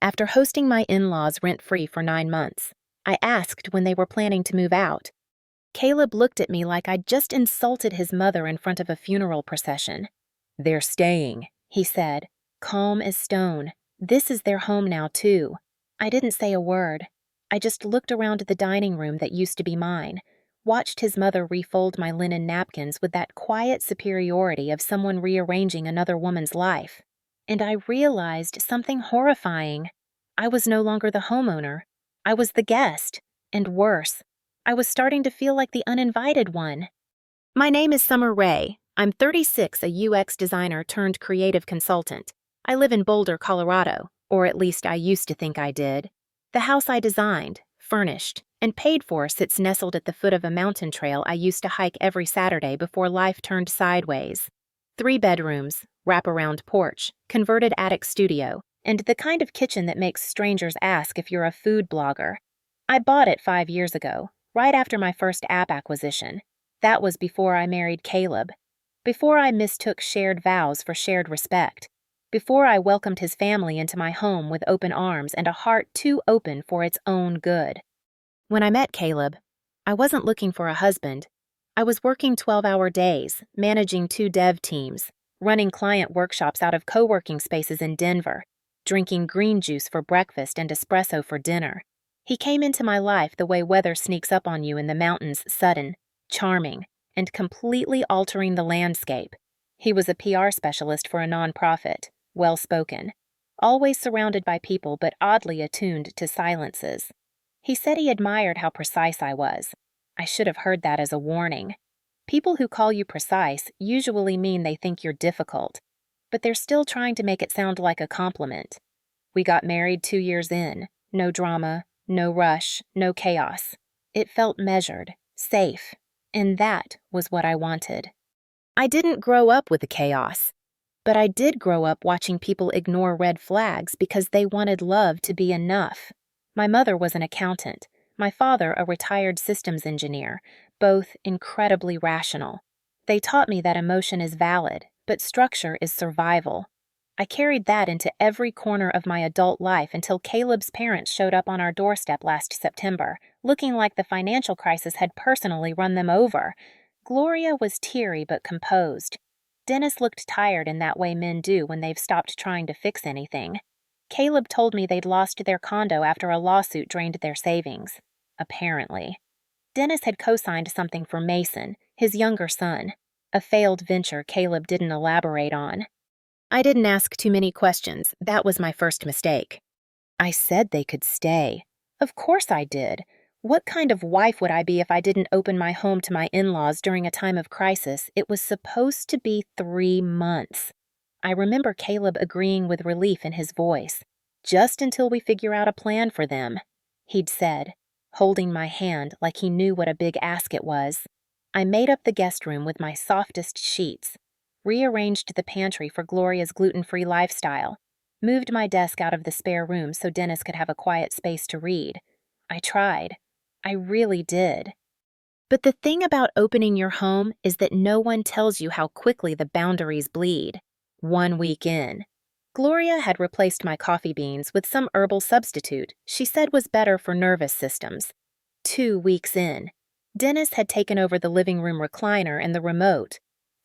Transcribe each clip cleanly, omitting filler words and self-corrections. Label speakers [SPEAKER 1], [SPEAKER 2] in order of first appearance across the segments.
[SPEAKER 1] After hosting my in-laws rent-free for 9 months, I asked when they were planning to move out. Caleb looked at me like I'd just insulted his mother in front of a funeral procession. "They're staying," he said, calm as stone. "This is their home now, too." I didn't say a word. I just looked around the dining room that used to be mine, watched his mother refold my linen napkins with that quiet superiority of someone rearranging another woman's life. And I realized something horrifying. I was no longer the homeowner. I was the guest. And worse, I was starting to feel like the uninvited one. My name is Summer Rae. I'm 36, a UX designer turned creative consultant. I live in Boulder, Colorado, or at least I used to think I did. The house I designed, furnished, and paid for sits nestled at the foot of a mountain trail I used to hike every Saturday before life turned sideways. 3 bedrooms, wraparound porch, converted attic studio, and the kind of kitchen that makes strangers ask if you're a food blogger. I bought it 5 years ago, right after my first app acquisition. That was before I married Caleb. Before I mistook shared vows for shared respect. Before I welcomed his family into my home with open arms and a heart too open for its own good. When I met Caleb, I wasn't looking for a husband. I was working 12-hour days, managing 2 dev teams, running client workshops out of co-working spaces in Denver, drinking green juice for breakfast and espresso for dinner. He came into my life the way weather sneaks up on you in the mountains, sudden, charming, and completely altering the landscape. He was a PR specialist for a nonprofit, well-spoken, always surrounded by people but oddly attuned to silences. He said he admired how precise I was. I should have heard that as a warning. People who call you precise usually mean they think you're difficult, but they're still trying to make it sound like a compliment. We got married 2 years in. No drama, no rush, no chaos. It felt measured, safe, and that was what I wanted. I didn't grow up with the chaos, but I did grow up watching people ignore red flags because they wanted love to be enough. My mother was an accountant, my father a retired systems engineer, both incredibly rational. They taught me that emotion is valid, but structure is survival. I carried that into every corner of my adult life until Caleb's parents showed up on our doorstep last September, looking like the financial crisis had personally run them over. Gloria was teary but composed. Dennis looked tired in that way men do when they've stopped trying to fix anything. Caleb told me they'd lost their condo after a lawsuit drained their savings. Apparently. Dennis had co-signed something for Mason, his younger son, a failed venture Caleb didn't elaborate on. I didn't ask too many questions. That was my first mistake. I said they could stay. Of course I did. What kind of wife would I be if I didn't open my home to my in-laws during a time of crisis? It was supposed to be 3 months. I remember Caleb agreeing with relief in his voice. "Just until we figure out a plan for them," he'd said, holding my hand like he knew what a big ask it was. I made up the guest room with my softest sheets, rearranged the pantry for Gloria's gluten-free lifestyle, moved my desk out of the spare room so Dennis could have a quiet space to read. I tried. I really did. But the thing about opening your home is that no one tells you how quickly the boundaries bleed. 1 week in, Gloria had replaced my coffee beans with some herbal substitute she said was better for nervous systems. 2 weeks in, Dennis had taken over the living room recliner and the remote.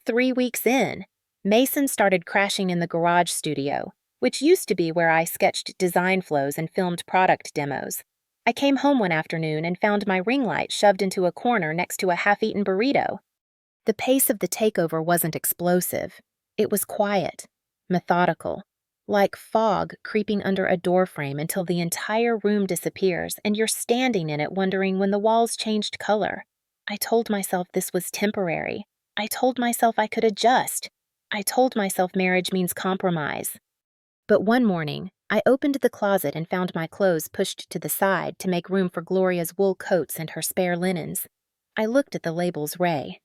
[SPEAKER 1] 3 weeks in, Mason started crashing in the garage studio, which used to be where I sketched design flows and filmed product demos. I came home one afternoon and found my ring light shoved into a corner next to a half-eaten burrito. The pace of the takeover wasn't explosive. It was quiet, methodical, like fog creeping under a doorframe until the entire room disappears and you're standing in it wondering when the walls changed color. I told myself this was temporary. I told myself I could adjust. I told myself marriage means compromise. But one morning, I opened the closet and found my clothes pushed to the side to make room for Gloria's wool coats and her spare linens. I looked at the labels Rae,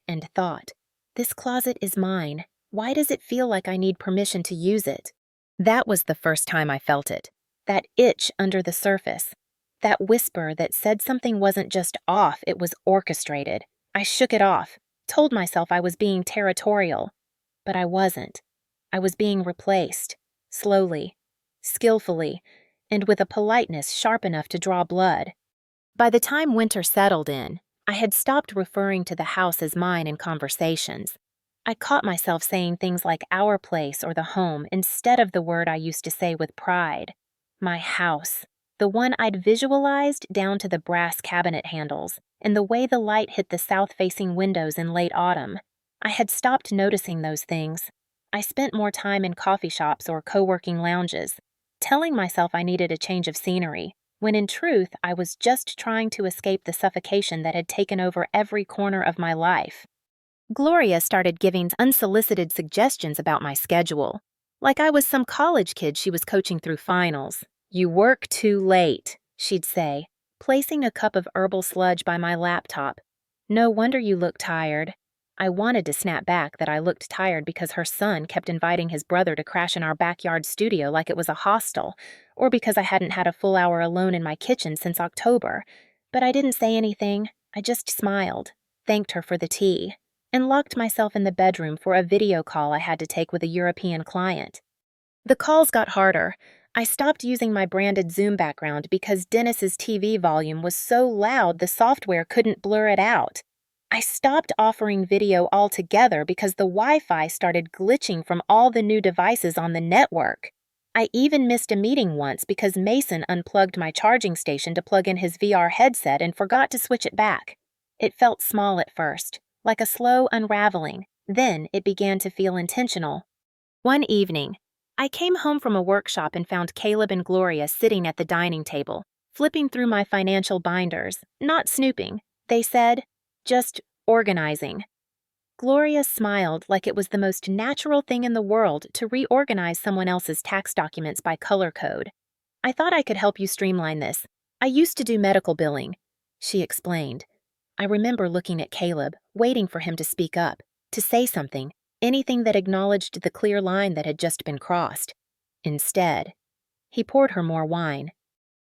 [SPEAKER 1] and thought, this closet is mine. Why does it feel like I need permission to use it? That was the first time I felt it. That itch under the surface. That whisper that said something wasn't just off, it was orchestrated. I shook it off, told myself I was being territorial. But I wasn't. I was being replaced. Slowly, skillfully, and with a politeness sharp enough to draw blood. By the time winter settled in, I had stopped referring to the house as mine in conversations. I caught myself saying things like our place or the home instead of the word I used to say with pride. My house. The one I'd visualized down to the brass cabinet handles and the way the light hit the south-facing windows in late autumn. I had stopped noticing those things. I spent more time in coffee shops or co-working lounges, telling myself I needed a change of scenery, when in truth I was just trying to escape the suffocation that had taken over every corner of my life. Gloria started giving unsolicited suggestions about my schedule, like I was some college kid she was coaching through finals. "You work too late," she'd say, placing a cup of herbal sludge by my laptop. "No wonder you look tired." I wanted to snap back that I looked tired because her son kept inviting his brother to crash in our backyard studio like it was a hostel, or because I hadn't had a full hour alone in my kitchen since October. But I didn't say anything. I just smiled, thanked her for the tea, and locked myself in the bedroom for a video call I had to take with a European client. The calls got harder. I stopped using my branded Zoom background because Dennis's TV volume was so loud the software couldn't blur it out. I stopped offering video altogether because the Wi-Fi started glitching from all the new devices on the network. I even missed a meeting once because Mason unplugged my charging station to plug in his VR headset and forgot to switch it back. It felt small at first, like a slow unraveling. Then it began to feel intentional. One evening, I came home from a workshop and found Caleb and Gloria sitting at the dining table, flipping through my financial binders, not snooping, they said, just organizing. Gloria smiled like it was the most natural thing in the world to reorganize someone else's tax documents by color code. "I thought I could help you streamline this. I used to do medical billing," she explained. I remember looking at Caleb, waiting for him to speak up, to say something, anything that acknowledged the clear line that had just been crossed. Instead, he poured her more wine.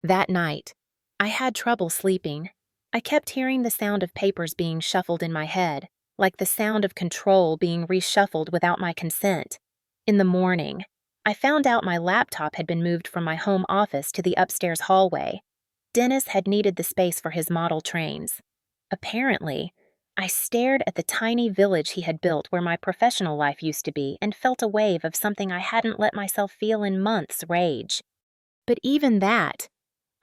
[SPEAKER 1] That night, I had trouble sleeping. I kept hearing the sound of papers being shuffled in my head, like the sound of control being reshuffled without my consent. In the morning, I found out my laptop had been moved from my home office to the upstairs hallway. Dennis had needed the space for his model trains. Apparently, I stared at the tiny village he had built where my professional life used to be and felt a wave of something I hadn't let myself feel in months, rage. But even that,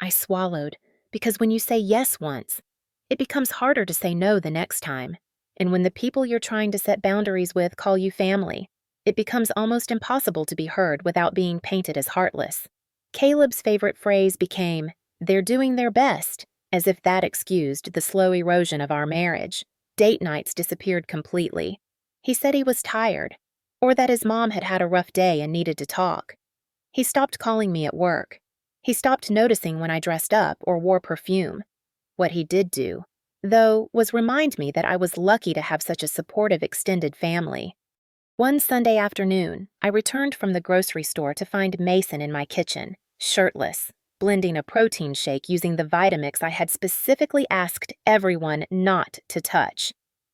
[SPEAKER 1] I swallowed, because when you say yes once, it becomes harder to say no the next time. And when the people you're trying to set boundaries with call you family, it becomes almost impossible to be heard without being painted as heartless. Caleb's favorite phrase became, "They're doing their best," as if that excused the slow erosion of our marriage. Date nights disappeared completely. He said he was tired, or that his mom had had a rough day and needed to talk. He stopped calling me at work. He stopped noticing when I dressed up or wore perfume. What he did do, though, was remind me that I was lucky to have such a supportive extended family. One Sunday afternoon, I returned from the grocery store to find Mason in my kitchen, shirtless, blending a protein shake using the Vitamix I had specifically asked everyone not to touch.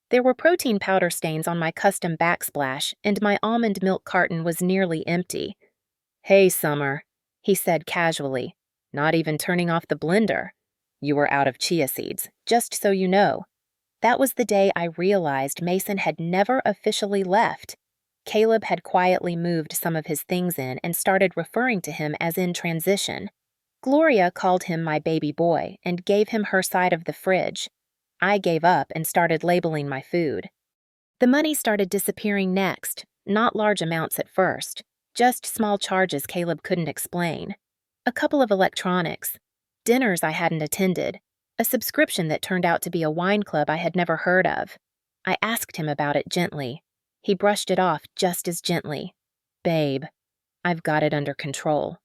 [SPEAKER 1] There were protein powder stains on my custom backsplash, and my almond milk carton was nearly empty. "Hey, Summer," he said casually, "not even turning off the blender. You were out of chia seeds, just so you know." That was the day I realized Mason had never officially left. Caleb had quietly moved some of his things in and started referring to him as in transition. Gloria called him my baby boy and gave him her side of the fridge. I gave up and started labeling my food. The money started disappearing next, not large amounts at first, just small charges Caleb couldn't explain. A couple of electronics, dinners I hadn't attended, a subscription that turned out to be a wine club I had never heard of. I asked him about it gently. He brushed it off just as gently. "Babe, I've got it under control.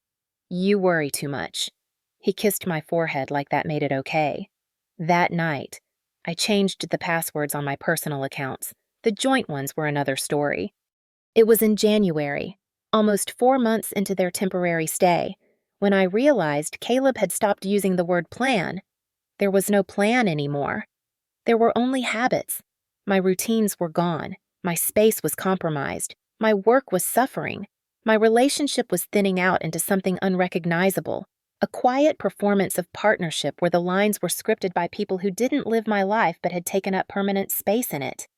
[SPEAKER 1] You worry too much." He kissed my forehead like that made it okay. That night, I changed the passwords on my personal accounts. The joint ones were another story. It was in January, almost 4 months into their temporary stay, when I realized Caleb had stopped using the word plan. There was no plan anymore. There were only habits. My routines were gone. My space was compromised. My work was suffering. My relationship was thinning out into something unrecognizable, a quiet performance of partnership where the lines were scripted by people who didn't live my life but had taken up permanent space in it.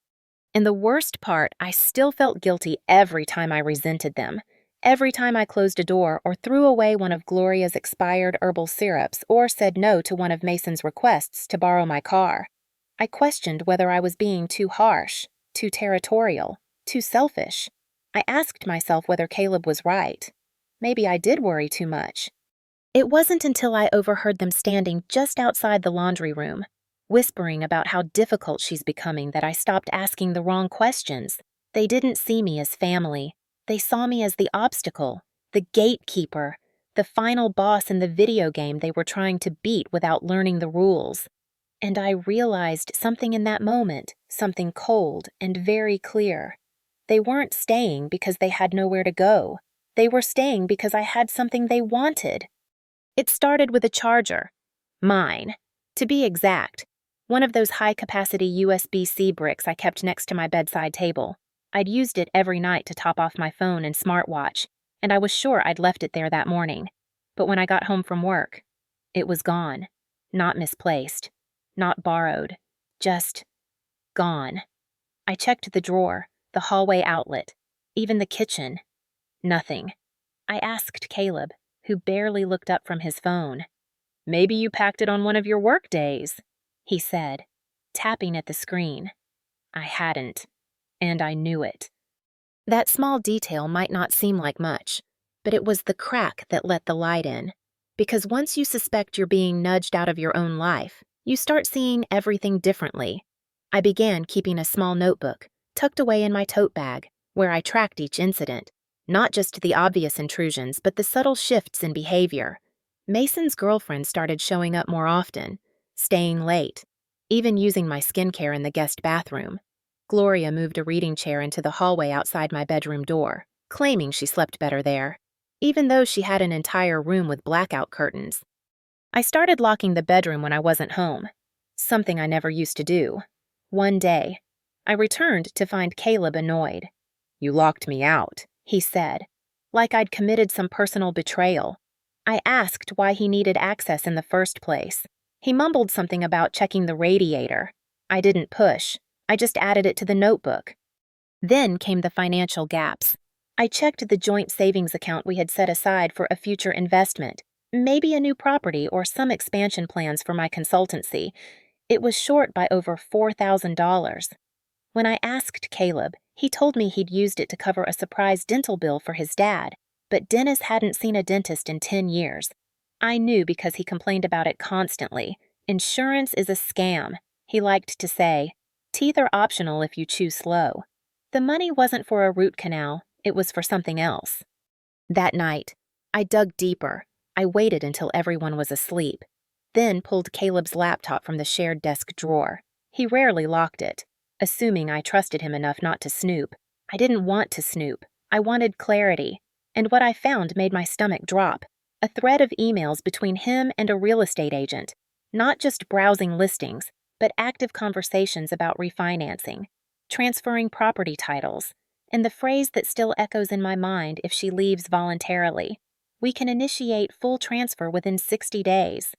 [SPEAKER 1] And the worst part, I still felt guilty every time I resented them. Every time I closed a door or threw away one of Gloria's expired herbal syrups or said no to one of Mason's requests to borrow my car. I questioned whether I was being too harsh, too territorial, too selfish. I asked myself whether Caleb was right. Maybe I did worry too much. It wasn't until I overheard them standing just outside the laundry room, whispering about how difficult she's becoming, that I stopped asking the wrong questions. They didn't see me as family. They saw me as the obstacle, the gatekeeper, the final boss in the video game they were trying to beat without learning the rules. And I realized something in that moment, something cold and very clear. They weren't staying because they had nowhere to go. They were staying because I had something they wanted. It started with a charger. Mine. To be exact, one of those high-capacity USB-C bricks I kept next to my bedside table. I'd used it every night to top off my phone and smartwatch, and I was sure I'd left it there that morning. But when I got home from work, it was gone. Not misplaced. Not borrowed. Just gone. I checked the drawer, the hallway outlet, even the kitchen. Nothing. I asked Caleb, who barely looked up from his phone. "Maybe you packed it on one of your work days," he said, tapping at the screen. I hadn't, and I knew it. That small detail might not seem like much, but it was the crack that let the light in. Because once you suspect you're being nudged out of your own life, you start seeing everything differently. I began keeping a small notebook, tucked away in my tote bag, where I tracked each incident, not just the obvious intrusions, but the subtle shifts in behavior. Mason's girlfriend started showing up more often, staying late, even using my skincare in the guest bathroom. Gloria moved a reading chair into the hallway outside my bedroom door, claiming she slept better there, even though she had an entire room with blackout curtains. I started locking the bedroom when I wasn't home, something I never used to do. One day, I returned to find Caleb annoyed. "You locked me out," he said, like I'd committed some personal betrayal. I asked why he needed access in the first place. He mumbled something about checking the radiator. I didn't push. I just added it to the notebook. Then came the financial gaps. I checked the joint savings account we had set aside for a future investment, maybe a new property or some expansion plans for my consultancy. It was short by over $4,000. When I asked Caleb, he told me he'd used it to cover a surprise dental bill for his dad, but Dennis hadn't seen a dentist in 10 years. I knew because he complained about it constantly. Insurance is a scam, he liked to say. Teeth are optional if you choose slow. The money wasn't for a root canal, it was for something else. That night, I dug deeper. I waited until everyone was asleep, then pulled Caleb's laptop from the shared desk drawer. He rarely locked it, assuming I trusted him enough not to snoop. I didn't want to snoop. I wanted clarity. And what I found made my stomach drop. A thread of emails between him and a real estate agent. Not just browsing listings, but active conversations about refinancing, transferring property titles, and the phrase that still echoes in my mind if she leaves voluntarily. We can initiate full transfer within 60 days.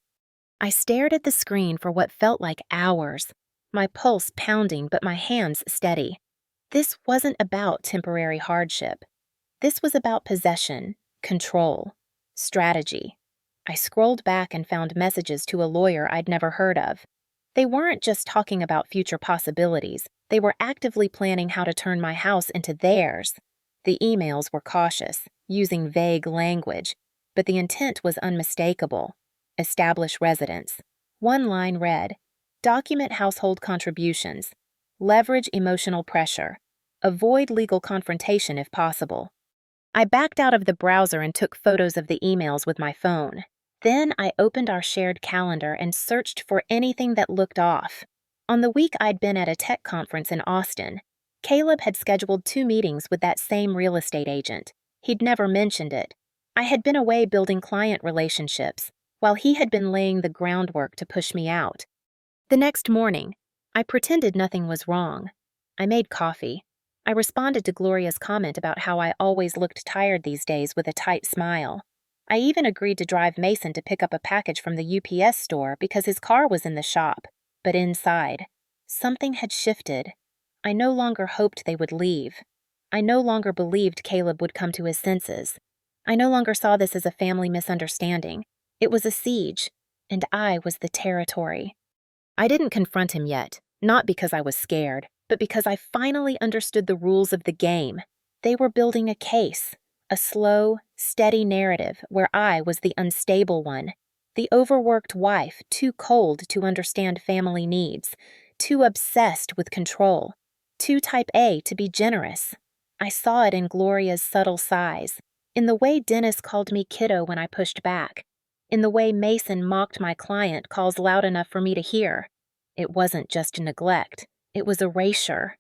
[SPEAKER 1] I stared at the screen for what felt like hours, my pulse pounding but my hands steady. This wasn't about temporary hardship. This was about possession, control, strategy. I scrolled back and found messages to a lawyer I'd never heard of. They weren't just talking about future possibilities. They were actively planning how to turn my house into theirs. The emails were cautious, using vague language, but the intent was unmistakable. Establish residence. One line read, "Document household contributions. Leverage emotional pressure. Avoid legal confrontation if possible." I backed out of the browser and took photos of the emails with my phone. Then I opened our shared calendar and searched for anything that looked off. On the week I'd been at a tech conference in Austin, Caleb had scheduled 2 meetings with that same real estate agent. He'd never mentioned it. I had been away building client relationships, while he had been laying the groundwork to push me out. The next morning, I pretended nothing was wrong. I made coffee. I responded to Gloria's comment about how I always looked tired these days with a tight smile. I even agreed to drive Mason to pick up a package from the UPS store because his car was in the shop. But inside, something had shifted. I no longer hoped they would leave. I no longer believed Caleb would come to his senses. I no longer saw this as a family misunderstanding. It was a siege, and I was the territory. I didn't confront him yet, not because I was scared, but because I finally understood the rules of the game. They were building a case, a slow, steady narrative where I was the unstable one, the overworked wife too cold to understand family needs, too obsessed with control, too type A to be generous. I saw it in Gloria's subtle sighs, in the way Dennis called me kiddo when I pushed back, in the way Mason mocked my client calls loud enough for me to hear. It wasn't just neglect, it was erasure.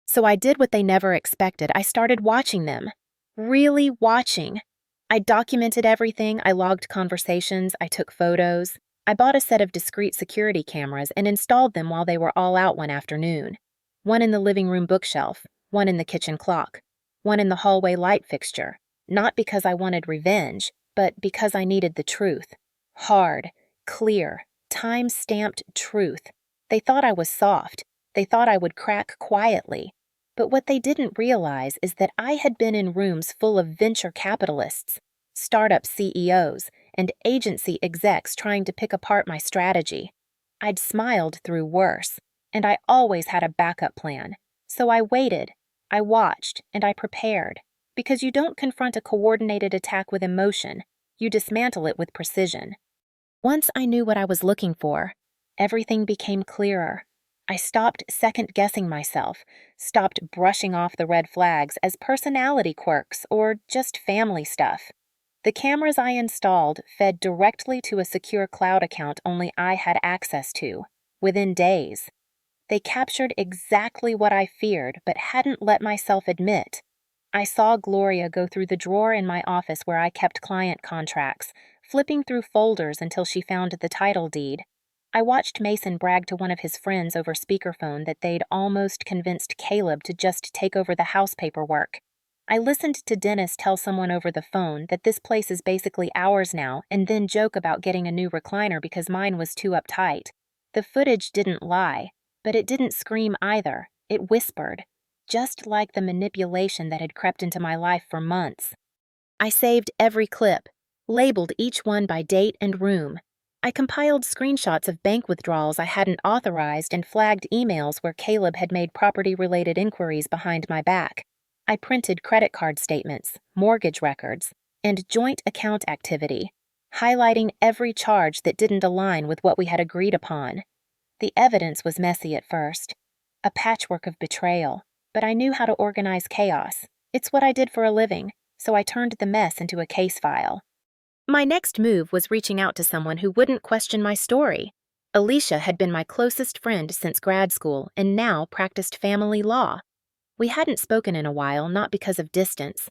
[SPEAKER 1] So I did what they never expected. I started watching them. Really watching. I documented everything, I logged conversations, I took photos. I bought a set of discreet security cameras and installed them while they were all out one afternoon. One in the living room bookshelf, one in the kitchen clock, one in the hallway light fixture. Not because I wanted revenge, but because I needed the truth. Hard, clear, time-stamped truth. They thought I was soft. They thought I would crack quietly. But what they didn't realize is that I had been in rooms full of venture capitalists, startup CEOs, and agency execs trying to pick apart my strategy. I'd smiled through worse, and I always had a backup plan. So I waited, I watched, and I prepared. Because you don't confront a coordinated attack with emotion, you dismantle it with precision. Once I knew what I was looking for, everything became clearer. I stopped second-guessing myself, stopped brushing off the red flags as personality quirks or just family stuff. The cameras I installed fed directly to a secure cloud account only I had access to, within days. They captured exactly what I feared but hadn't let myself admit. I saw Gloria go through the drawer in my office where I kept client contracts, flipping through folders until she found the title deed. I watched Mason brag to one of his friends over speakerphone that they'd almost convinced Caleb to just take over the house paperwork. I listened to Dennis tell someone over the phone that this place is basically ours now and then joke about getting a new recliner because mine was too uptight. The footage didn't lie, but it didn't scream either. It whispered, just like the manipulation that had crept into my life for months. I saved every clip, labeled each one by date and room. I compiled screenshots of bank withdrawals I hadn't authorized and flagged emails where Caleb had made property-related inquiries behind my back. I printed credit card statements, mortgage records, and joint account activity, highlighting every charge that didn't align with what we had agreed upon. The evidence was messy at first, a patchwork of betrayal, but I knew how to organize chaos. It's what I did for a living, so I turned the mess into a case file. My next move was reaching out to someone who wouldn't question my story. Alicia had been my closest friend since grad school and now practiced family law. We hadn't spoken in a while, not because of distance,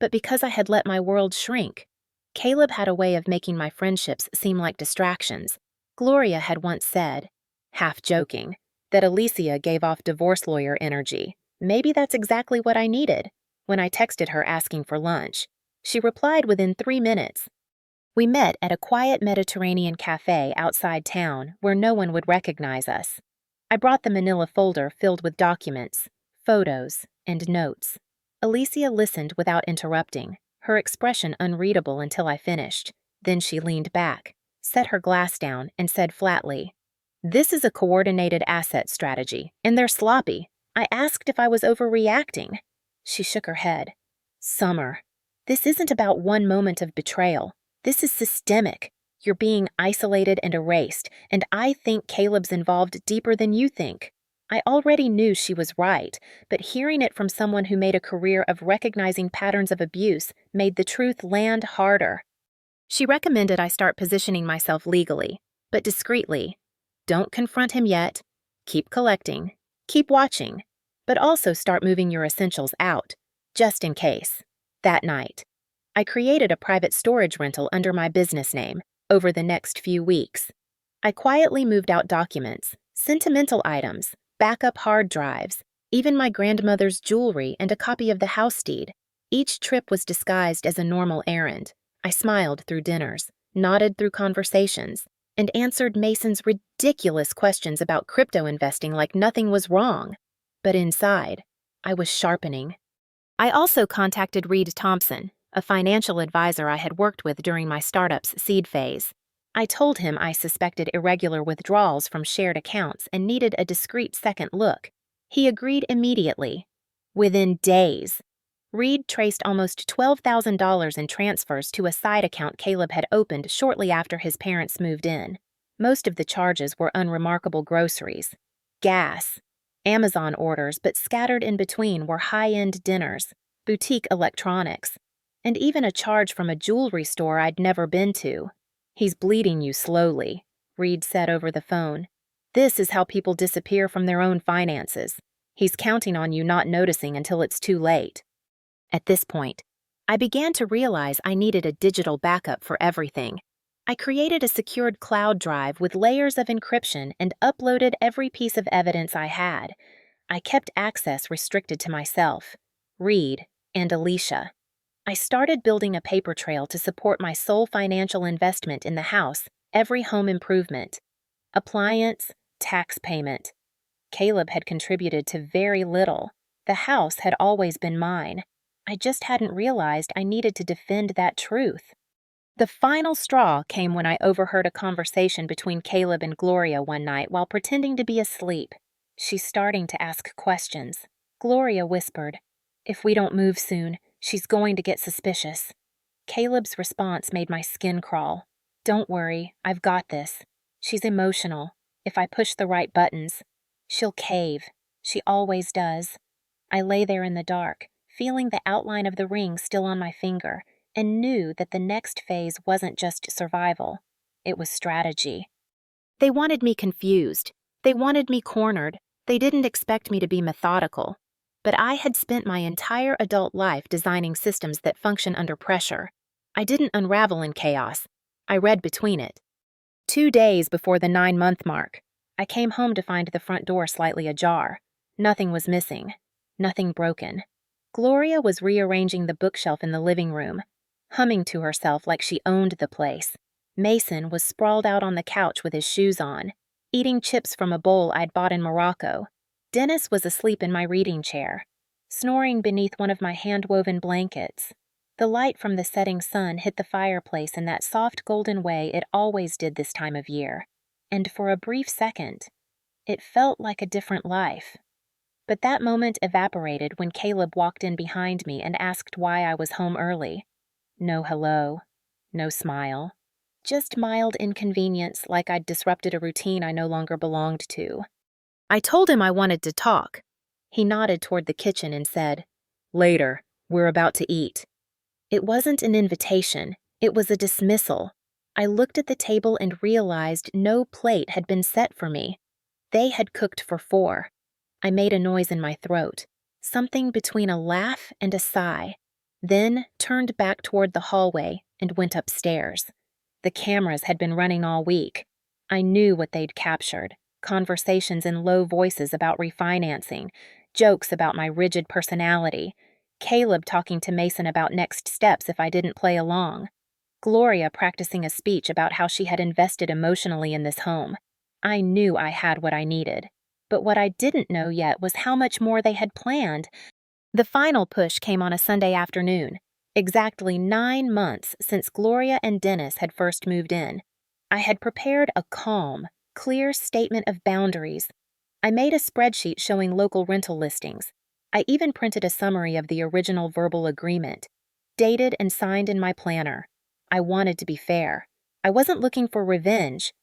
[SPEAKER 1] but because I had let my world shrink. Caleb had a way of making my friendships seem like distractions. Gloria had once said, half joking, that Alicia gave off divorce lawyer energy. Maybe that's exactly what I needed. When I texted her asking for lunch, she replied within 3 minutes. We met at a quiet Mediterranean cafe outside town where no one would recognize us. I brought the manila folder filled with documents, photos, and notes. Alicia listened without interrupting, her expression unreadable until I finished. Then she leaned back, set her glass down, and said flatly, "This is a coordinated asset strategy, and they're sloppy. I asked if I was overreacting." She shook her head. "Summer, this isn't about one moment of betrayal. This is systemic. You're being isolated and erased, and I think Caleb's involved deeper than you think." I already knew she was right, but hearing it from someone who made a career of recognizing patterns of abuse made the truth land harder. She recommended I start positioning myself legally, but discreetly. Don't confront him yet. Keep collecting. Keep watching. But also start moving your essentials out, just in case. That night, I created a private storage rental under my business name over the next few weeks. I quietly moved out documents, sentimental items, backup hard drives, Even my grandmother's jewelry and a copy of the house deed. Each trip was disguised as a normal errand. I smiled through dinners, nodded through conversations, and answered Mason's ridiculous questions about crypto investing like nothing was wrong. But inside, I was sharpening. I also contacted Reed Thompson, a financial advisor I had worked with during my startup's seed phase. I told him I suspected irregular withdrawals from shared accounts and needed a discreet second look. He agreed immediately. Within days, Reed traced almost $12,000 in transfers to a side account Caleb had opened shortly after his parents moved in. Most of the charges were unremarkable groceries, gas, Amazon orders, but scattered in between were high-end dinners, boutique electronics, and even a charge from a jewelry store I'd never been to. "He's bleeding you slowly," Reed said over the phone. "This is how people disappear from their own finances. He's counting on you not noticing until it's too late." At this point, I began to realize I needed a digital backup for everything. I created a secured cloud drive with layers of encryption and uploaded every piece of evidence I had. I kept access restricted to myself, Reed, and Alicia. I started building a paper trail to support my sole financial investment in the house, every home improvement, appliance, tax payment. Caleb had contributed to very little. The house had always been mine. I just hadn't realized I needed to defend that truth. The final straw came when I overheard a conversation between Caleb and Gloria one night while pretending to be asleep. "She's starting to ask questions," Gloria whispered. "If we don't move soon, she's going to get suspicious." Caleb's response made my skin crawl. "Don't worry, I've got this. She's emotional. If I push the right buttons, she'll cave. She always does." I lay there in the dark, feeling the outline of the ring still on my finger, and knew that the next phase wasn't just survival. It was strategy. They wanted me confused. They wanted me cornered. They didn't expect me to be methodical. But I had spent my entire adult life designing systems that function under pressure. I didn't unravel in chaos. I read between it. 2 days before the 9-month mark, I came home to find the front door slightly ajar. Nothing was missing. Nothing broken. Gloria was rearranging the bookshelf in the living room, humming to herself like she owned the place. Mason was sprawled out on the couch with his shoes on, eating chips from a bowl I'd bought in Morocco. Dennis was asleep in my reading chair, snoring beneath one of my hand-woven blankets. The light from the setting sun hit the fireplace in that soft golden way it always did this time of year, and for a brief second, it felt like a different life. But that moment evaporated when Caleb walked in behind me and asked why I was home early. No hello, no smile. Just mild inconvenience like I'd disrupted a routine I no longer belonged to. I told him I wanted to talk. He nodded toward the kitchen and said, "Later, we're about to eat." It wasn't an invitation, it was a dismissal. I looked at the table and realized no plate had been set for me. They had cooked for 4. I made a noise in my throat, something between a laugh and a sigh, then turned back toward the hallway and went upstairs. The cameras had been running all week. I knew what they'd captured: conversations in low voices about refinancing, jokes about my rigid personality, Caleb talking to Mason about next steps if I didn't play along, Gloria practicing a speech about how she had invested emotionally in this home. I knew I had what I needed. But what I didn't know yet was how much more they had planned. The final push came on a Sunday afternoon, exactly 9 months since Gloria and Dennis had first moved in. I had prepared a calm, clear statement of boundaries. I made a spreadsheet showing local rental listings. I even printed a summary of the original verbal agreement, dated and signed in my planner. I wanted to be fair. I wasn't looking for revenge.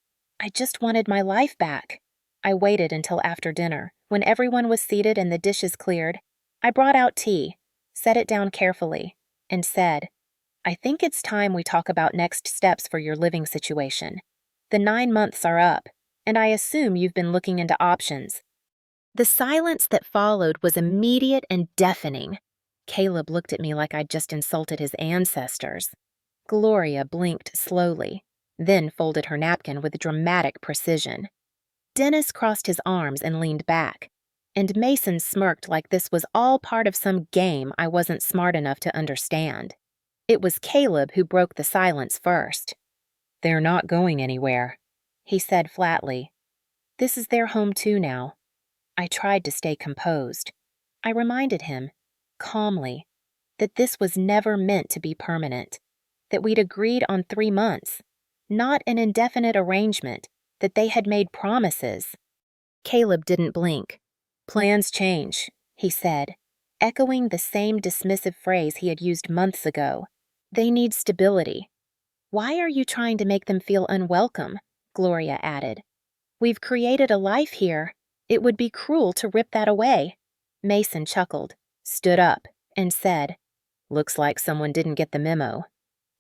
[SPEAKER 1] I just wanted my life back. I waited until after dinner, when everyone was seated and the dishes cleared. I brought out tea, set it down carefully, and said, "I think it's time we talk about next steps for your living situation. The 9 months are up, and I assume you've been looking into options." The silence that followed was immediate and deafening. Caleb looked at me like I'd just insulted his ancestors. Gloria blinked slowly, then folded her napkin with dramatic precision. Dennis crossed his arms and leaned back. And Mason smirked like this was all part of some game I wasn't smart enough to understand. It was Caleb who broke the silence first. "They're not going anywhere," he said flatly. "This is their home too now." I tried to stay composed. I reminded him, calmly, that this was never meant to be permanent, that we'd agreed on 3 months, not an indefinite arrangement, that they had made promises. Caleb didn't blink. "Plans change," he said, echoing the same dismissive phrase he had used months ago. "They need stability." "Why are you trying to make them feel unwelcome?" Gloria added. "We've created a life here. It would be cruel to rip that away." Mason chuckled, stood up, and said, "Looks like someone didn't get the memo."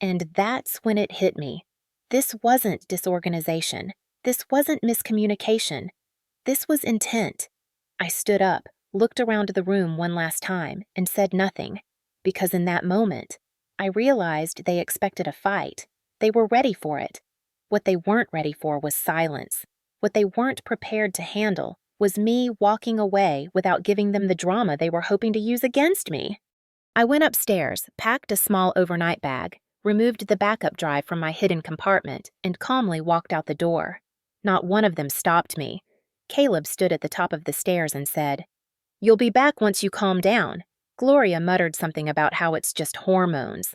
[SPEAKER 1] And that's when it hit me. This wasn't disorganization. This wasn't miscommunication. This was intent. I stood up, looked around the room one last time, and said nothing, because in that moment, I realized they expected a fight. They were ready for it. What they weren't ready for was silence. What they weren't prepared to handle was me walking away without giving them the drama they were hoping to use against me. I went upstairs, packed a small overnight bag, removed the backup drive from my hidden compartment, and calmly walked out the door. Not one of them stopped me. Caleb stood at the top of the stairs and said, "You'll be back once you calm down." Gloria muttered something about how it's just hormones.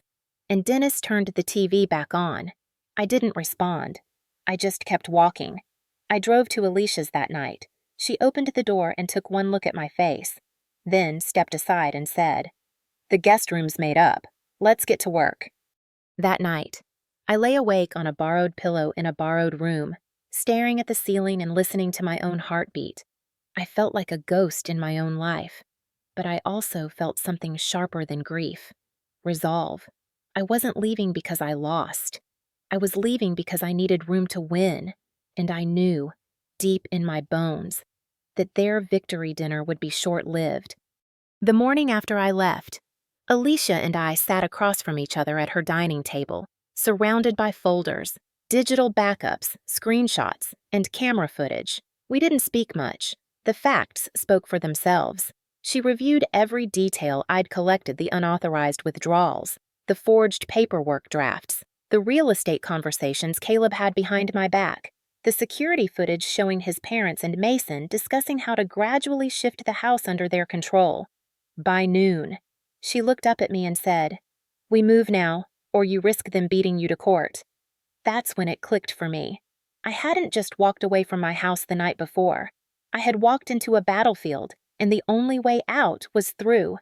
[SPEAKER 1] And Dennis turned the TV back on. I didn't respond. I just kept walking. I drove to Alicia's that night. She opened the door and took one look at my face, then stepped aside and said, "The guest room's made up. Let's get to work." That night, I lay awake on a borrowed pillow in a borrowed room, staring at the ceiling and listening to my own heartbeat. I felt like a ghost in my own life, but I also felt something sharper than grief: resolve. I wasn't leaving because I lost. I was leaving because I needed room to win, and I knew, deep in my bones, that their victory dinner would be short-lived. The morning after I left, Alicia and I sat across from each other at her dining table, surrounded by folders, digital backups, screenshots, and camera footage. We didn't speak much. The facts spoke for themselves. She reviewed every detail I'd collected: the unauthorized withdrawals, the forged paperwork drafts, the real estate conversations Caleb had behind my back, the security footage showing his parents and Mason discussing how to gradually shift the house under their control. By noon, she looked up at me and said, "We move now, or you risk them beating you to court." That's when it clicked for me. I hadn't just walked away from my house the night before. I had walked into a battlefield, and the only way out was through.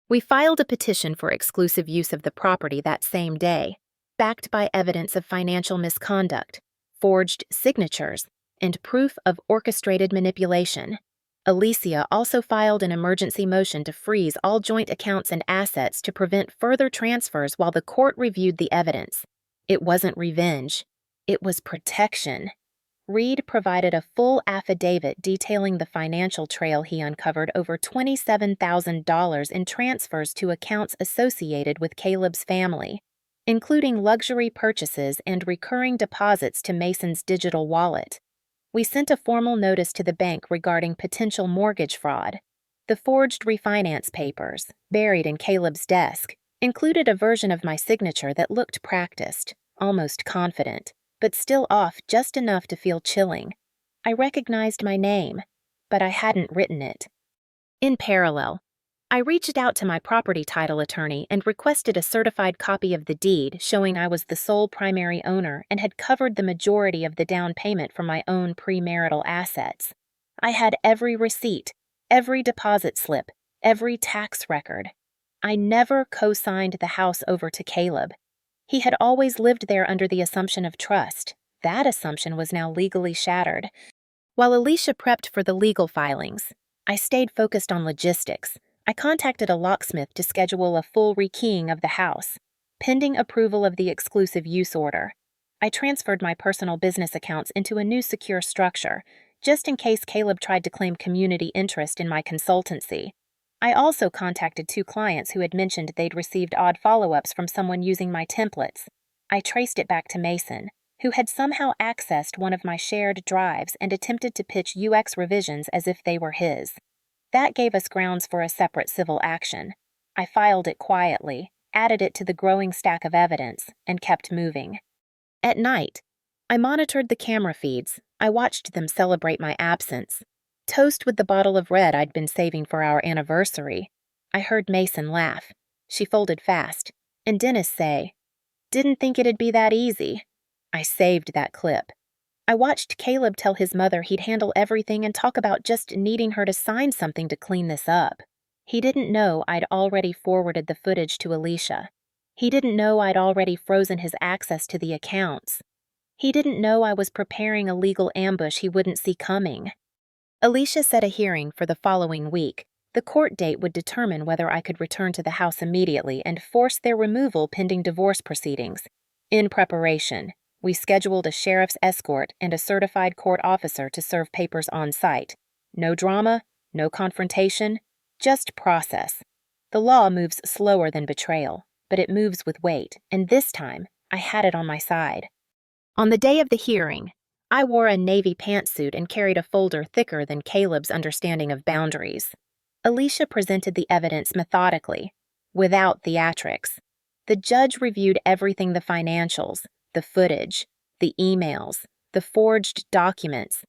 [SPEAKER 1] We filed a petition for exclusive use of the property that same day, backed by evidence of financial misconduct, forged signatures, and proof of orchestrated manipulation. Alicia also filed an emergency motion to freeze all joint accounts and assets to prevent further transfers while the court reviewed the evidence. It wasn't revenge. It was protection. Reed provided a full affidavit detailing the financial trail he uncovered: over $27,000 in transfers to accounts associated with Caleb's family, including luxury purchases and recurring deposits to Mason's digital wallet. We sent a formal notice to the bank regarding potential mortgage fraud. The forged refinance papers, buried in Caleb's desk, included a version of my signature that looked practiced, almost confident, but still off just enough to feel chilling. I recognized my name, but I hadn't written it. In parallel, I reached out to my property title attorney and requested a certified copy of the deed showing I was the sole primary owner and had covered the majority of the down payment for my own premarital assets. I had every receipt, every deposit slip, every tax record. I never co-signed the house over to Caleb. He had always lived there under the assumption of trust. That assumption was now legally shattered. While Alicia prepped for the legal filings, I stayed focused on logistics. I contacted a locksmith to schedule a full rekeying of the house, pending approval of the exclusive use order. I transferred my personal business accounts into a new secure structure, just in case Caleb tried to claim community interest in my consultancy. I also contacted 2 clients who had mentioned they'd received odd follow-ups from someone using my templates. I traced it back to Mason, who had somehow accessed one of my shared drives and attempted to pitch UX revisions as if they were his. That gave us grounds for a separate civil action. I filed it quietly, added it to the growing stack of evidence, and kept moving. At night, I monitored the camera feeds. I watched them celebrate my absence. Toast with the bottle of red I'd been saving for our anniversary. I heard Mason laugh. She folded fast. And Dennis say, "Didn't think it'd be that easy." I saved that clip. I watched Caleb tell his mother he'd handle everything and talk about just needing her to sign something to clean this up. He didn't know I'd already forwarded the footage to Alicia. He didn't know I'd already frozen his access to the accounts. He didn't know I was preparing a legal ambush he wouldn't see coming. Alicia set a hearing for the following week. The court date would determine whether I could return to the house immediately and force their removal pending divorce proceedings. In preparation, we scheduled a sheriff's escort and a certified court officer to serve papers on site. No drama, no confrontation, just process. The law moves slower than betrayal, but it moves with weight, and this time, I had it on my side. On the day of the hearing, I wore a navy pantsuit and carried a folder thicker than Caleb's understanding of boundaries. Alicia presented the evidence methodically, without theatrics. The judge reviewed everything: the financials, the footage, the emails, the forged documents.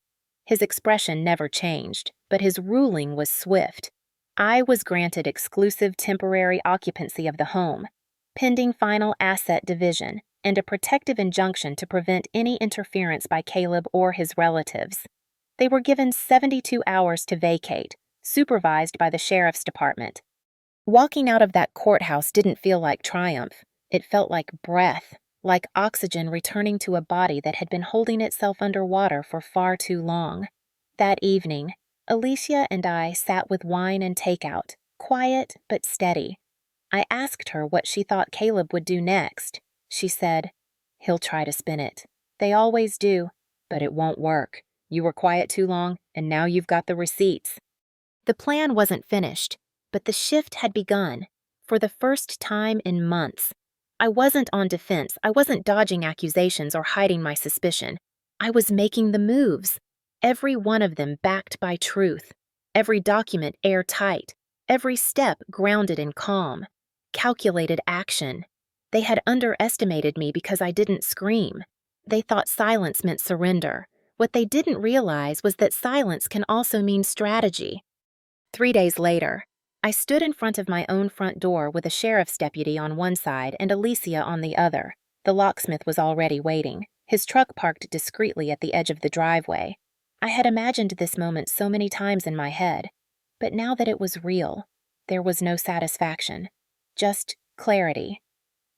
[SPEAKER 1] His expression never changed, but his ruling was swift. I was granted exclusive temporary occupancy of the home, pending final asset division, and a protective injunction to prevent any interference by Caleb or his relatives. They were given 72 hours to vacate, supervised by the sheriff's department. Walking out of that courthouse didn't feel like triumph. It felt like breath, like oxygen returning to a body that had been holding itself underwater for far too long. That evening, Alicia and I sat with wine and takeout, quiet but steady. I asked her what she thought Caleb would do next. She said, "He'll try to spin it. They always do, but it won't work. You were quiet too long, and now you've got the receipts." The plan wasn't finished, but the shift had begun, for the first time in months. I wasn't on defense. I wasn't dodging accusations or hiding my suspicion. I was making the moves, every one of them backed by truth, every document airtight, every step grounded in calm, calculated action. They had underestimated me because I didn't scream. They thought silence meant surrender. What they didn't realize was that silence can also mean strategy. 3 days later, I stood in front of my own front door with a sheriff's deputy on one side and Alicia on the other. The locksmith was already waiting, his truck parked discreetly at the edge of the driveway. I had imagined this moment so many times in my head, but now that it was real, there was no satisfaction, just clarity.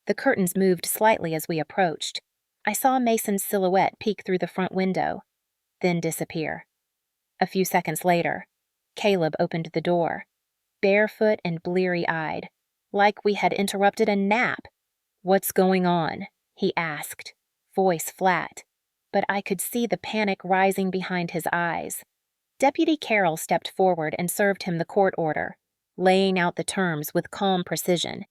[SPEAKER 1] The curtains moved slightly as we approached. I saw Mason's silhouette peek through the front window, then disappear. A few seconds later, Caleb opened the door, barefoot and bleary-eyed, like we had interrupted a nap. "What's going on?" he asked, voice flat, but I could see the panic rising behind his eyes. Deputy Carroll stepped forward and served him the court order, laying out the terms with calm precision.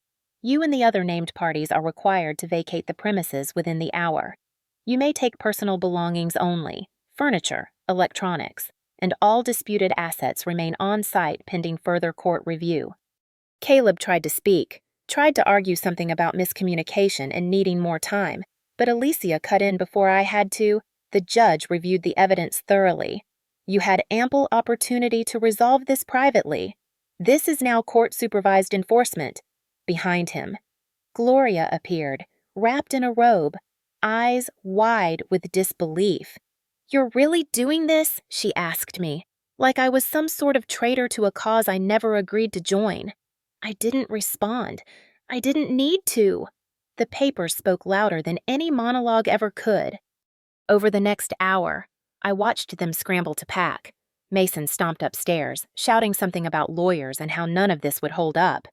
[SPEAKER 1] "You and the other named parties are required to vacate the premises within the hour. You may take personal belongings only, furniture, electronics, and all disputed assets remain on site pending further court review." Caleb tried to speak, tried to argue something about miscommunication and needing more time, but Alicia cut in before I had to. "The judge reviewed the evidence thoroughly. You had ample opportunity to resolve this privately. This is now court-supervised enforcement." Behind him, Gloria appeared, wrapped in a robe, eyes wide with disbelief. "You're really doing this?" she asked me, like I was some sort of traitor to a cause I never agreed to join. I didn't respond. I didn't need to. The paper spoke louder than any monologue ever could. Over the next hour, I watched them scramble to pack. Mason stomped upstairs, shouting something about lawyers and how none of this would hold up.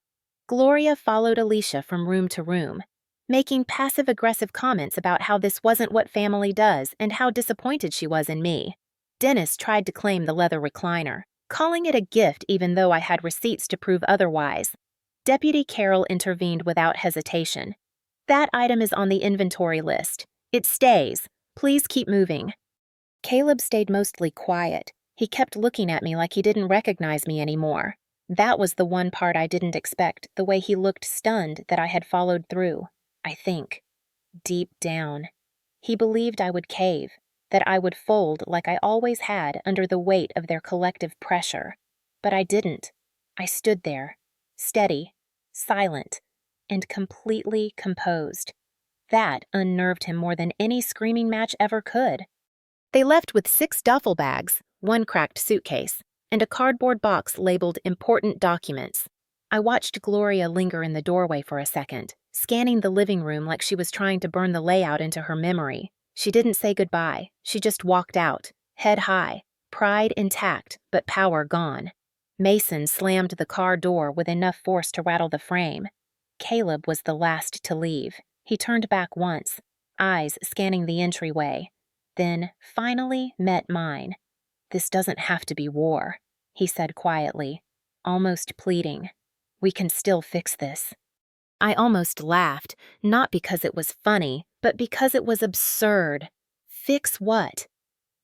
[SPEAKER 1] Gloria followed Alicia from room to room, making passive-aggressive comments about how this wasn't what family does and how disappointed she was in me. Dennis tried to claim the leather recliner, calling it a gift even though I had receipts to prove otherwise. Deputy Carroll intervened without hesitation. "That item is on the inventory list. It stays. Please keep moving." Caleb stayed mostly quiet. He kept looking at me like he didn't recognize me anymore. That was the one part I didn't expect, the way he looked stunned that I had followed through, I think. Deep down. He believed I would cave, that I would fold like I always had under the weight of their collective pressure. But I didn't. I stood there, steady, silent, and completely composed. That unnerved him more than any screaming match ever could. They left with 6 duffel bags, 1 cracked suitcase, and a cardboard box labeled Important Documents. I watched Gloria linger in the doorway for a second, scanning the living room like she was trying to burn the layout into her memory. She didn't say goodbye. She just walked out, head high, pride intact, but power gone. Mason slammed the car door with enough force to rattle the frame. Caleb was the last to leave. He turned back once, eyes scanning the entryway, then finally met mine. "This doesn't have to be war," he said quietly, almost pleading. "We can still fix this." I almost laughed, not because it was funny, but because it was absurd. Fix what?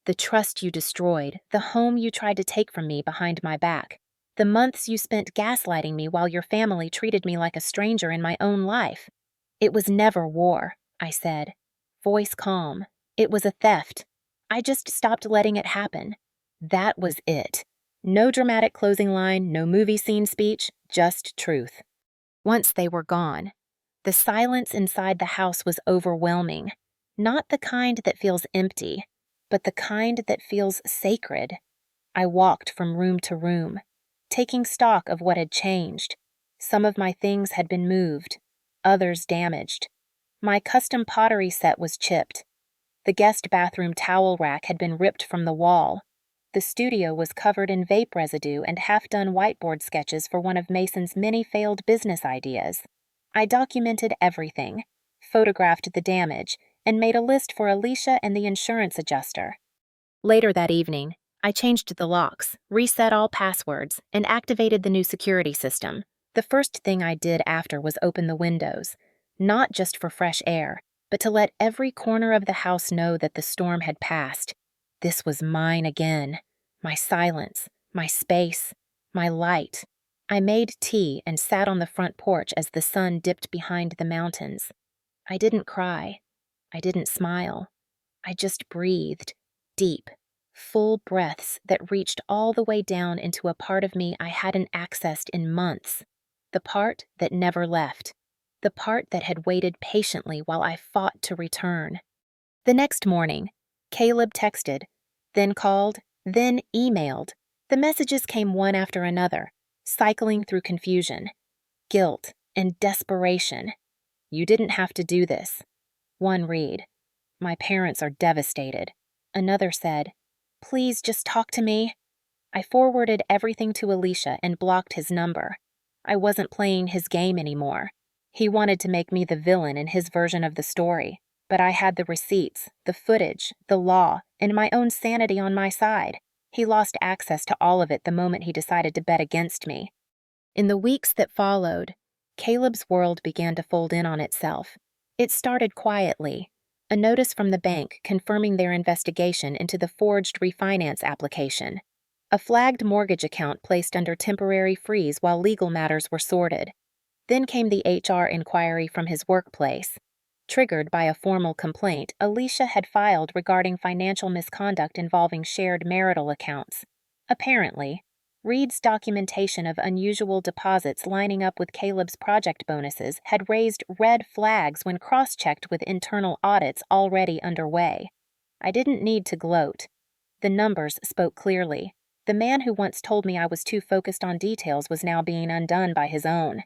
[SPEAKER 1] The trust you destroyed, the home you tried to take from me behind my back, the months you spent gaslighting me while your family treated me like a stranger in my own life. "It was never war," I said, voice calm. "It was a theft. I just stopped letting it happen." That was it. No dramatic closing line, no movie scene speech, just truth. Once they were gone, the silence inside the house was overwhelming. Not the kind that feels empty, but the kind that feels sacred. I walked from room to room, taking stock of what had changed. Some of my things had been moved, others damaged. My custom pottery set was chipped. The guest bathroom towel rack had been ripped from the wall. The studio was covered in vape residue and half-done whiteboard sketches for one of Mason's many failed business ideas. I documented everything, photographed the damage, and made a list for Alicia and the insurance adjuster. Later that evening, I changed the locks, reset all passwords, and activated the new security system. The first thing I did after was open the windows, not just for fresh air, but to let every corner of the house know that the storm had passed. This was mine again. My silence, my space, my light. I made tea and sat on the front porch as the sun dipped behind the mountains. I didn't cry. I didn't smile. I just breathed, deep, full breaths that reached all the way down into a part of me I hadn't accessed in months. The part that never left. The part that had waited patiently while I fought to return. The next morning, Caleb texted, then called, then emailed. The messages came one after another, cycling through confusion, guilt, and desperation. "You didn't have to do this." One read, "My parents are devastated." Another said, "Please just talk to me." I forwarded everything to Alicia and blocked his number. I wasn't playing his game anymore. He wanted to make me the villain in his version of the story, but I had the receipts, the footage, the law, and my own sanity on my side. He lost access to all of it the moment he decided to bet against me. In the weeks that followed, Caleb's world began to fold in on itself. It started quietly. A notice from the bank confirming their investigation into the forged refinance application. A flagged mortgage account placed under temporary freeze while legal matters were sorted. Then came the HR inquiry from his workplace. Triggered by a formal complaint Alicia had filed regarding financial misconduct involving shared marital accounts. Apparently, Reed's documentation of unusual deposits lining up with Caleb's project bonuses had raised red flags when cross-checked with internal audits already underway. I didn't need to gloat. The numbers spoke clearly. The man who once told me I was too focused on details was now being undone by his own.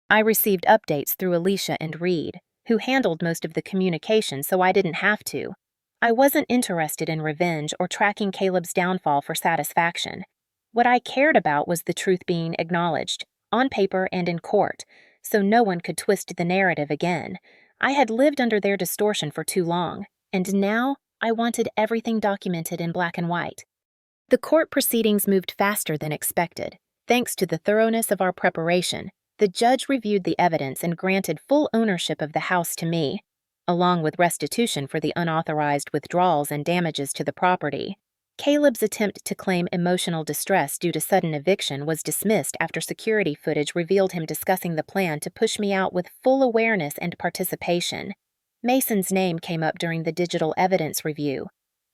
[SPEAKER 1] I received updates through Alicia and Reed, who handled most of the communication so I didn't have to. I wasn't interested in revenge or tracking Caleb's downfall for satisfaction. What I cared about was the truth being acknowledged, on paper and in court, so no one could twist the narrative again. I had lived under their distortion for too long, and now I wanted everything documented in black and white. The court proceedings moved faster than expected. Thanks to the thoroughness of our preparation, the judge reviewed the evidence and granted full ownership of the house to me, along with restitution for the unauthorized withdrawals and damages to the property. Caleb's attempt to claim emotional distress due to sudden eviction was dismissed after security footage revealed him discussing the plan to push me out with full awareness and participation. Mason's name came up during the digital evidence review,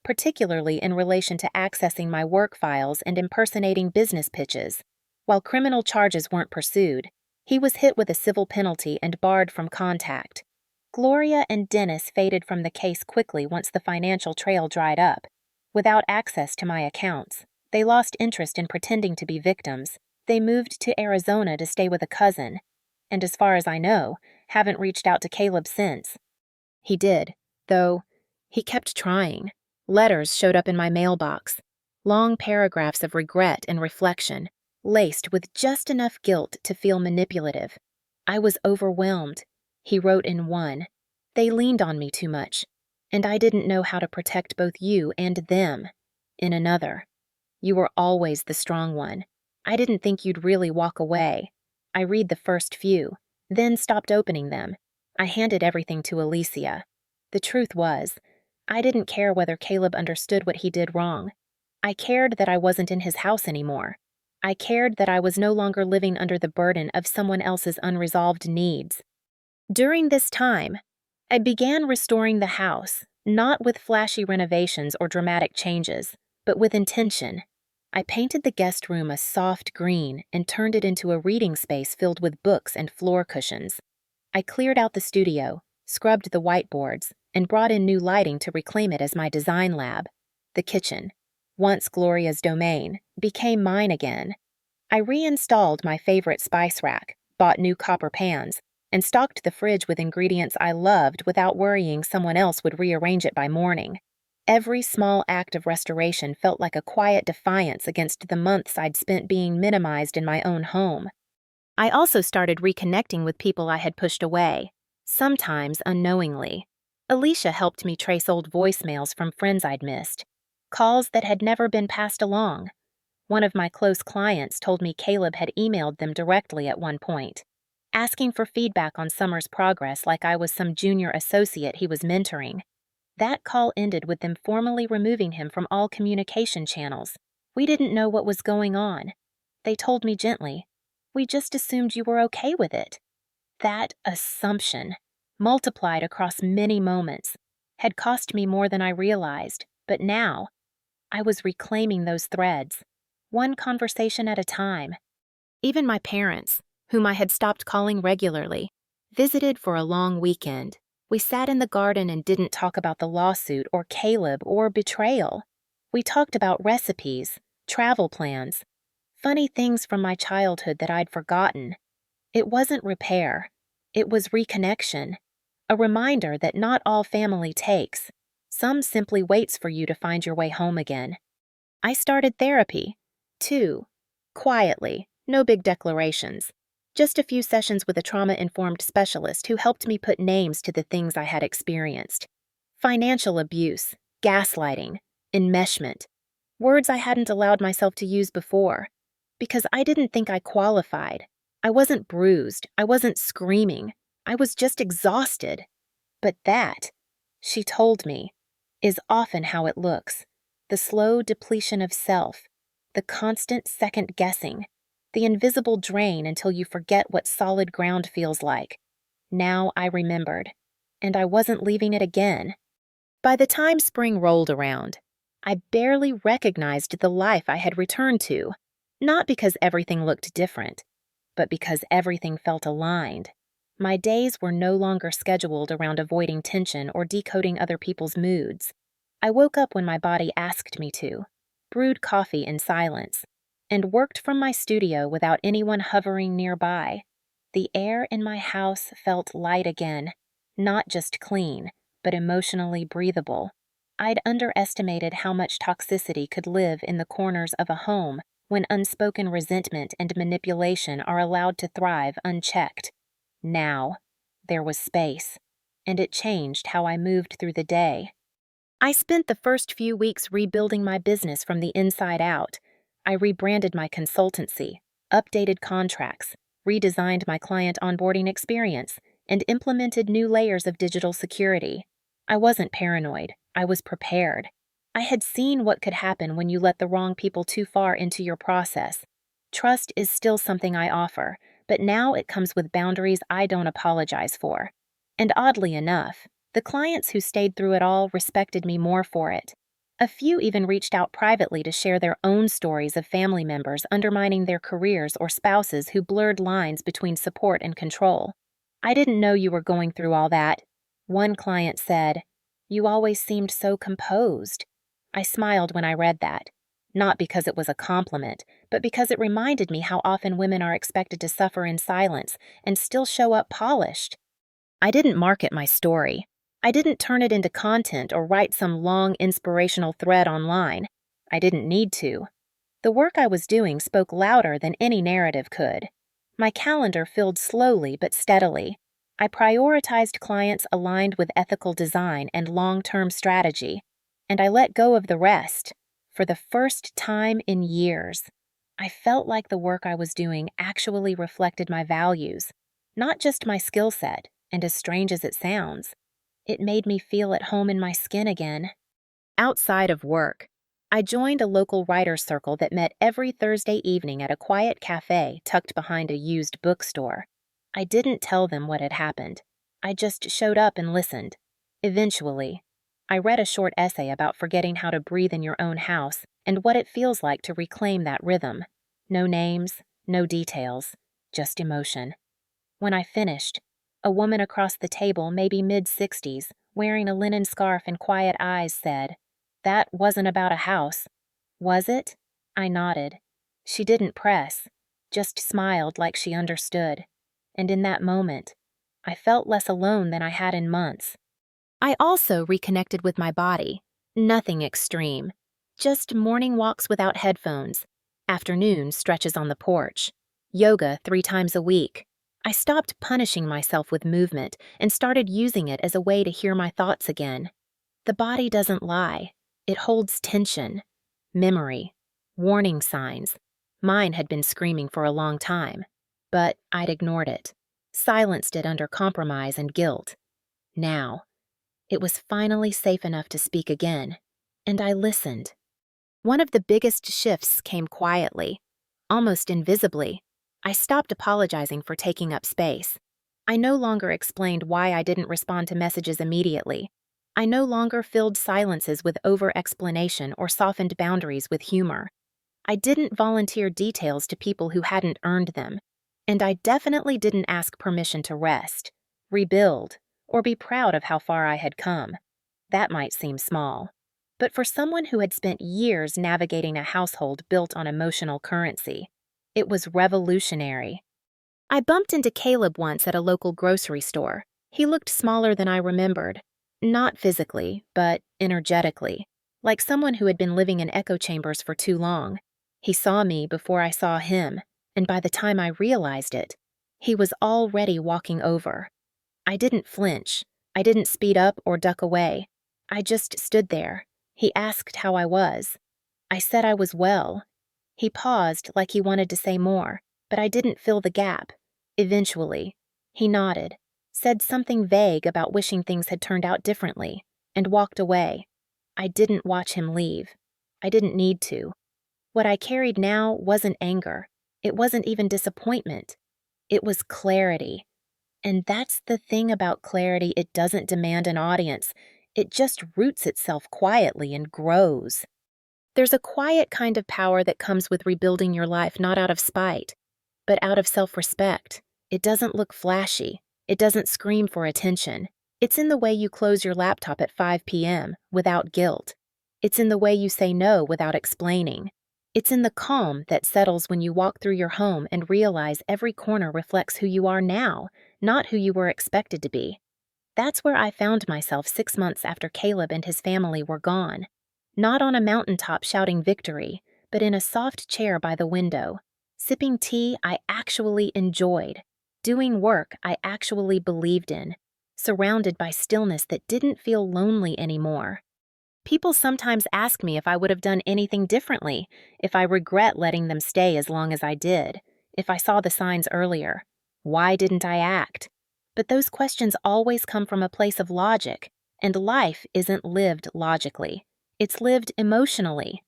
[SPEAKER 1] particularly in relation to accessing my work files and impersonating business pitches. While criminal charges weren't pursued, he was hit with a civil penalty and barred from contact. Gloria and Dennis faded from the case quickly once the financial trail dried up. Without access to my accounts, they lost interest in pretending to be victims. They moved to Arizona to stay with a cousin, and as far as I know, haven't reached out to Caleb since. He did, though. He kept trying. Letters showed up in my mailbox. Long paragraphs of regret and reflection, laced with just enough guilt to feel manipulative. I was overwhelmed. He wrote in one, "They leaned on me too much, and I didn't know how to protect both you and them." In another, "You were always the strong one. I didn't think you'd really walk away." I read the first few, then stopped opening them. I handed everything to Alicia. The truth was, I didn't care whether Caleb understood what he did wrong. I cared that I wasn't in his house anymore. I cared that I was no longer living under the burden of someone else's unresolved needs. During this time, I began restoring the house, not with flashy renovations or dramatic changes, but with intention. I painted the guest room a soft green and turned it into a reading space filled with books and floor cushions. I cleared out the studio, scrubbed the whiteboards, and brought in new lighting to reclaim it as my design lab. The kitchen, once Gloria's domain, became mine again. I reinstalled my favorite spice rack, bought new copper pans, and stocked the fridge with ingredients I loved without worrying someone else would rearrange it by morning. Every small act of restoration felt like a quiet defiance against the months I'd spent being minimized in my own home. I also started reconnecting with people I had pushed away, sometimes unknowingly. Alicia helped me trace old voicemails from friends I'd missed, calls that had never been passed along. One of my close clients told me Caleb had emailed them directly at one point, asking for feedback on Summer's progress like I was some junior associate he was mentoring. That call ended with them formally removing him from all communication channels. "We didn't know what was going on." They told me gently, "We just assumed you were okay with it." That assumption, multiplied across many moments, had cost me more than I realized, but now I was reclaiming those threads, one conversation at a time. Even my parents, whom I had stopped calling regularly, visited for a long weekend. We sat in the garden and didn't talk about the lawsuit or Caleb or betrayal. We talked about recipes, travel plans, funny things from my childhood that I'd forgotten. It wasn't repair. It was reconnection. A reminder that not all family takes. Some simply waits for you to find your way home again. I started therapy, too. Quietly, no big declarations. Just a few sessions with a trauma-informed specialist who helped me put names to the things I had experienced. Financial abuse, gaslighting, enmeshment. Words I hadn't allowed myself to use before. Because I didn't think I qualified. I wasn't bruised. I wasn't screaming. I was just exhausted. But that, she told me, is often how it looks. The slow depletion of self. The constant second-guessing. The invisible drain until you forget what solid ground feels like. Now I remembered, and I wasn't leaving it again. By the time spring rolled around, I barely recognized the life I had returned to, not because everything looked different, but because everything felt aligned. My days were no longer scheduled around avoiding tension or decoding other people's moods. I woke up when my body asked me to, brewed coffee in silence, and worked from my studio without anyone hovering nearby. The air in my house felt light again, not just clean, but emotionally breathable. I'd underestimated how much toxicity could live in the corners of a home when unspoken resentment and manipulation are allowed to thrive unchecked. Now, there was space, and it changed how I moved through the day. I spent the first few weeks rebuilding my business from the inside out. I rebranded my consultancy, updated contracts, redesigned my client onboarding experience, and implemented new layers of digital security. I wasn't paranoid. I was prepared. I had seen what could happen when you let the wrong people too far into your process. Trust is still something I offer, but now it comes with boundaries I don't apologize for. And oddly enough, the clients who stayed through it all respected me more for it. A few even reached out privately to share their own stories of family members undermining their careers or spouses who blurred lines between support and control. "I didn't know you were going through all that." One client said, "You always seemed so composed." I smiled when I read that, not because it was a compliment, but because it reminded me how often women are expected to suffer in silence and still show up polished. I didn't market my story. I didn't turn it into content or write some long inspirational thread online. I didn't need to. The work I was doing spoke louder than any narrative could. My calendar filled slowly but steadily. I prioritized clients aligned with ethical design and long-term strategy, and I let go of the rest. For the first time in years, I felt like the work I was doing actually reflected my values, not just my skill set, and as strange as it sounds, it made me feel at home in my skin again. Outside of work, I joined a local writers' circle that met every Thursday evening at a quiet cafe tucked behind a used bookstore. I didn't tell them what had happened. I just showed up and listened. Eventually, I read a short essay about forgetting how to breathe in your own house and what it feels like to reclaim that rhythm. No names, no details, just emotion. When I finished, a woman across the table, maybe mid-60s, wearing a linen scarf and quiet eyes, said, "That wasn't about a house, was it?" I nodded. She didn't press, just smiled like she understood. And in that moment, I felt less alone than I had in months. I also reconnected with my body. Nothing extreme. Just morning walks without headphones, afternoon stretches on the porch, yoga 3 times a week. I stopped punishing myself with movement and started using it as a way to hear my thoughts again. The body doesn't lie. It holds tension, memory, warning signs. Mine had been screaming for a long time, but I'd ignored it, silenced it under compromise and guilt. Now, it was finally safe enough to speak again, and I listened. One of the biggest shifts came quietly, almost invisibly. I stopped apologizing for taking up space. I no longer explained why I didn't respond to messages immediately. I no longer filled silences with over-explanation or softened boundaries with humor. I didn't volunteer details to people who hadn't earned them. And I definitely didn't ask permission to rest, rebuild, or be proud of how far I had come. That might seem small. But for someone who had spent years navigating a household built on emotional currency, it was revolutionary. I bumped into Caleb once at a local grocery store. He looked smaller than I remembered. Not physically, but energetically, like someone who had been living in echo chambers for too long. He saw me before I saw him, and by the time I realized it, he was already walking over. I didn't flinch. I didn't speed up or duck away. I just stood there. He asked how I was. I said I was well. He paused like he wanted to say more, but I didn't fill the gap. Eventually, he nodded, said something vague about wishing things had turned out differently, and walked away. I didn't watch him leave. I didn't need to. What I carried now wasn't anger. It wasn't even disappointment. It was clarity. And that's the thing about clarity, it doesn't demand an audience. It just roots itself quietly and grows. There's a quiet kind of power that comes with rebuilding your life not out of spite, but out of self-respect. It doesn't look flashy. It doesn't scream for attention. It's in the way you close your laptop at 5 p.m. without guilt. It's in the way you say no without explaining. It's in the calm that settles when you walk through your home and realize every corner reflects who you are now, not who you were expected to be. That's where I found myself 6 months after Caleb and his family were gone. Not on a mountaintop shouting victory, but in a soft chair by the window, sipping tea I actually enjoyed, doing work I actually believed in, surrounded by stillness that didn't feel lonely anymore. People sometimes ask me if I would have done anything differently, if I regret letting them stay as long as I did, if I saw the signs earlier. Why didn't I act? But those questions always come from a place of logic, and life isn't lived logically. It's lived emotionally.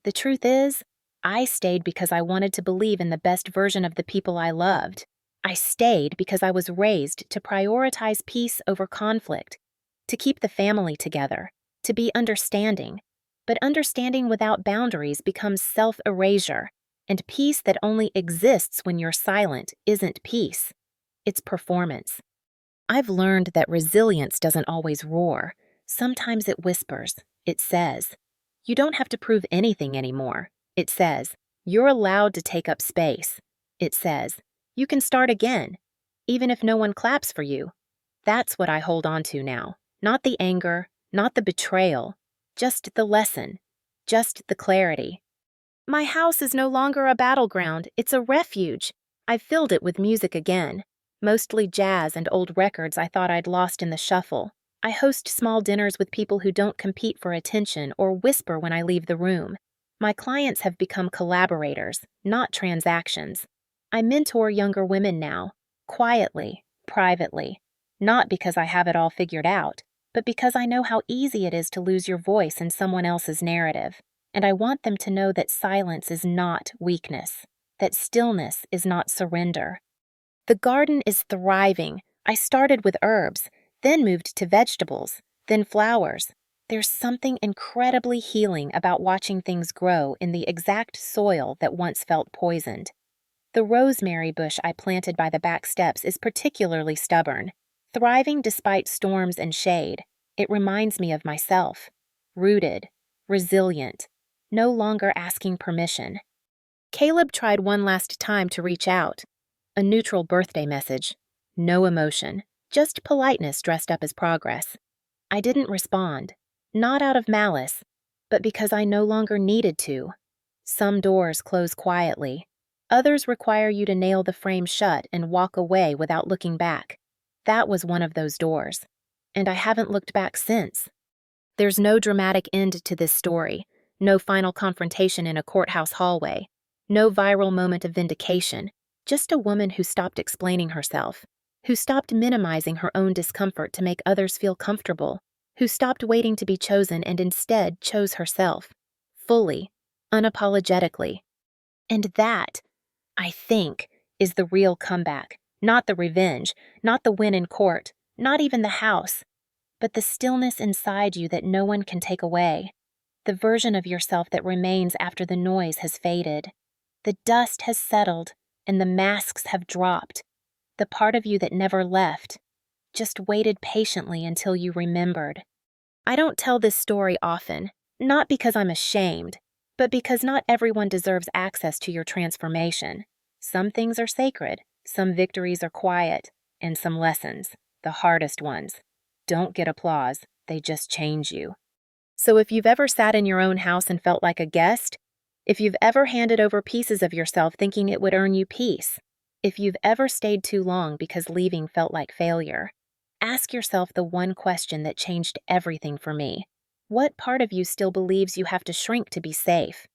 [SPEAKER 1] The truth is, I stayed because I wanted to believe in the best version of the people I loved. I stayed because I was raised to prioritize peace over conflict, to keep the family together, to be understanding. But understanding without boundaries becomes self-erasure, and peace that only exists when you're silent isn't peace. It's performance. I've learned that resilience doesn't always roar. Sometimes it whispers. It says, "You don't have to prove anything anymore." It says, "You're allowed to take up space." It says, "You can start again, even if no one claps for you." That's what I hold on to now. Not the anger, not the betrayal, just the lesson, just the clarity. My house is no longer a battleground, it's a refuge. I've filled it with music again, mostly jazz and old records I thought I'd lost in the shuffle. I host small dinners with people who don't compete for attention or whisper when I leave the room. My clients have become collaborators, not transactions. I mentor younger women now, quietly, privately, not because I have it all figured out, but because I know how easy it is to lose your voice in someone else's narrative. And I want them to know that silence is not weakness, that stillness is not surrender. The garden is thriving. I started with herbs, then moved to vegetables, then flowers. There's something incredibly healing about watching things grow in the exact soil that once felt poisoned. The rosemary bush I planted by the back steps is particularly stubborn, thriving despite storms and shade. It reminds me of myself, rooted, resilient, no longer asking permission. Caleb tried one last time to reach out. A neutral birthday message. No emotion, just politeness dressed up as progress. I didn't respond, not out of malice, but because I no longer needed to. Some doors close quietly. Others require you to nail the frame shut and walk away without looking back. That was one of those doors, and I haven't looked back since. There's no dramatic end to this story, no final confrontation in a courthouse hallway, no viral moment of vindication, just a woman who stopped explaining herself, who stopped minimizing her own discomfort to make others feel comfortable, who stopped waiting to be chosen and instead chose herself, fully, unapologetically. And that, I think, is the real comeback, not the revenge, not the win in court, not even the house, but the stillness inside you that no one can take away, the version of yourself that remains after the noise has faded. The dust has settled, and the masks have dropped. The part of you that never left, just waited patiently until you remembered. I don't tell this story often, not because I'm ashamed, but because not everyone deserves access to your transformation. Some things are sacred, some victories are quiet, and some lessons, the hardest ones, don't get applause, they just change you. So if you've ever sat in your own house and felt like a guest, if you've ever handed over pieces of yourself thinking it would earn you peace, if you've ever stayed too long because leaving felt like failure, ask yourself the one question that changed everything for me. What part of you still believes you have to shrink to be safe?